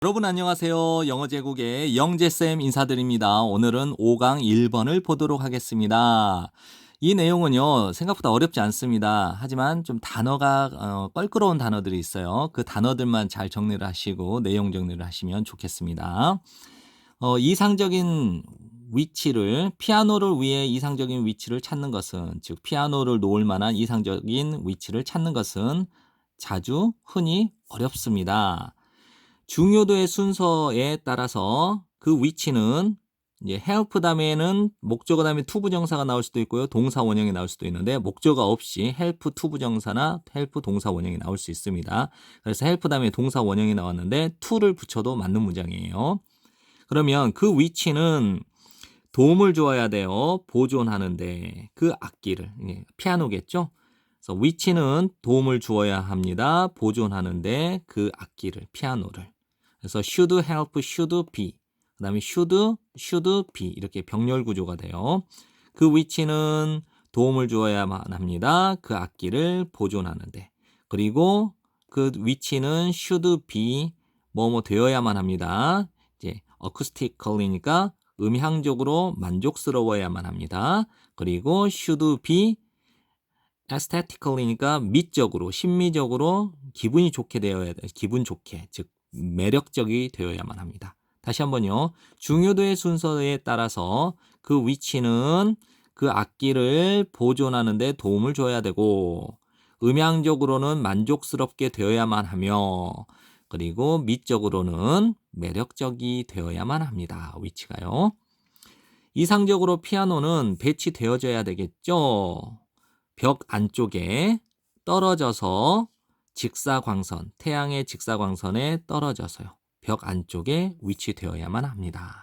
여러분 안녕하세요. 영어 제국의 영재쌤 인사드립니다. 오늘은 5강 1번을 보도록 하겠습니다. 이 내용은요, 생각보다 어렵지 않습니다. 하지만 좀 단어가 껄끄러운 단어들이 있어요. 그 단어들만 잘 정리를 하시고 내용 정리를 하시면 좋겠습니다. 이상적인 위치를, 피아노를 위해 이상적인 위치를 찾는 것은, 즉 피아노를 놓을 만한 이상적인 위치를 찾는 것은 자주 흔히 어렵습니다. 중요도의 순서에 따라서 그 위치는 이제 help 다음에는 목적어 다음에 to 부정사가 나올 수도 있고요. 동사 원형이 나올 수도 있는데 목적어 없이 help to 부정사나 help 동사 원형이 나올 수 있습니다. 그래서 help 다음에 동사 원형이 나왔는데 to를 붙여도 맞는 문장이에요. 그러면 그 위치는 도움을 주어야 돼요. 보존하는데 그 악기를, 피아노겠죠? 그래서 위치는 도움을 주어야 합니다. 보존하는데 그 악기를, 피아노를. 그래서 should help, should be. 그 다음에 should be. 이렇게 병렬 구조가 돼요. 그 위치는 도움을 주어야만 합니다. 그 악기를 보존하는데. 그리고 그 위치는 should be 뭐뭐 되어야만 합니다. 이제 acoustically니까 음향적으로 만족스러워야만 합니다. 그리고 should be aesthetically니까 미적으로, 심미적으로 기분이 좋게 되어야 돼. 기분 좋게, 즉 매력적이 되어야만 합니다. 다시 한번요. 중요도의 순서에 따라서 그 위치는 그 악기를 보존하는 데 도움을 줘야 되고 음향적으로는 만족스럽게 되어야만 하며 그리고 미적으로는 매력적이 되어야만 합니다. 위치가요. 이상적으로 피아노는 배치되어져야 되겠죠. 벽 안쪽에 떨어져서 직사광선, 태양의 직사광선에 떨어져서요. 벽 안쪽에 위치되어야만 합니다.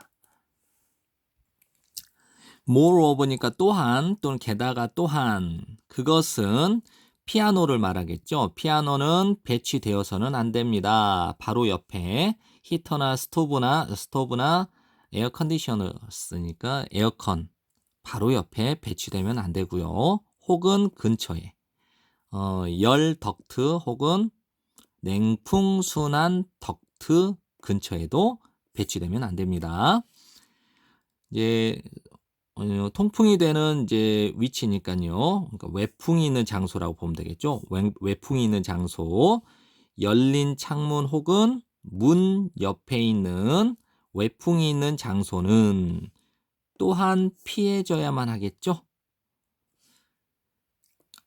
moreover니까 또한 또는 게다가 또한 그것은 피아노를 말하겠죠. 피아노는 배치되어서는 안 됩니다. 바로 옆에 히터나 스토브나 에어컨디셔너스니까 에어컨 바로 옆에 배치되면 안 되고요. 혹은 근처에 열 덕트 혹은 냉풍 순환 덕트 근처에도 배치되면 안 됩니다. 이제 통풍이 되는 이제 위치니까요. 그러니까 외풍이 있는 장소라고 보면 되겠죠. 외풍이 있는 장소, 열린 창문 혹은 문 옆에 있는 외풍이 있는 장소는 또한 피해져야만 하겠죠.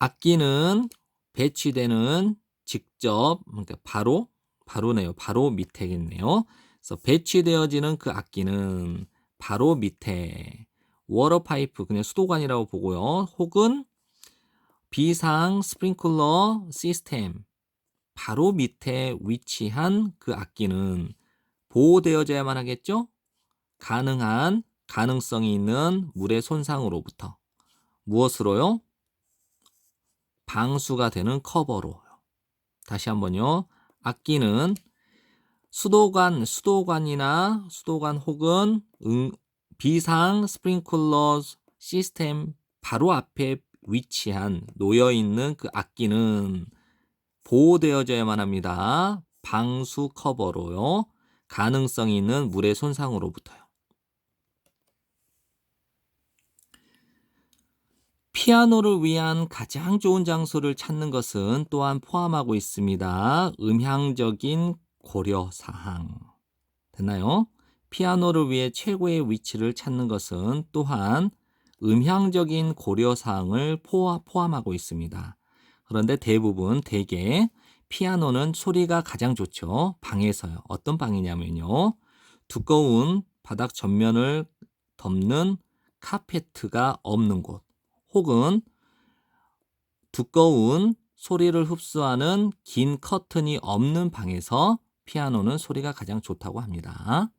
악기는 배치되는 직접, 그러니까 바로네요. 바로 밑에겠네요. 그래서 배치되어지는 그 악기는 바로 밑에 워터파이프, 그냥 수도관이라고 보고요. 혹은 비상 스프링클러 시스템, 바로 밑에 위치한 그 악기는 보호되어져야만 하겠죠? 가능성이 있는 물의 손상으로부터. 무엇으로요? 방수가 되는 커버로. 다시 한번요. 악기는 수도관 혹은 비상 스프링클러 시스템 바로 앞에 위치한 놓여 있는 그 악기는 보호되어져야만 합니다. 방수 커버로요. 가능성이 있는 물의 손상으로부터요. 피아노를 위한 가장 좋은 장소를 찾는 것은 또한 포함하고 있습니다. 음향적인 고려사항. 됐나요? 피아노를 위해 최고의 위치를 찾는 것은 또한 음향적인 고려사항을 포함하고 있습니다. 그런데 대개 피아노는 소리가 가장 좋죠. 방에서요. 어떤 방이냐면요. 두꺼운 바닥 전면을 덮는 카페트가 없는 곳 혹은 두꺼운 소리를 흡수하는 긴 커튼이 없는 방에서 피아노는 소리가 가장 좋다고 합니다.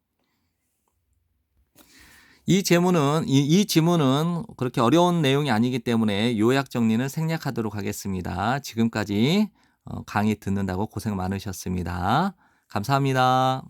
이 지문은 그렇게 어려운 내용이 아니기 때문에 요약 정리는 생략하도록 하겠습니다. 지금까지 강의 듣는다고 고생 많으셨습니다. 감사합니다.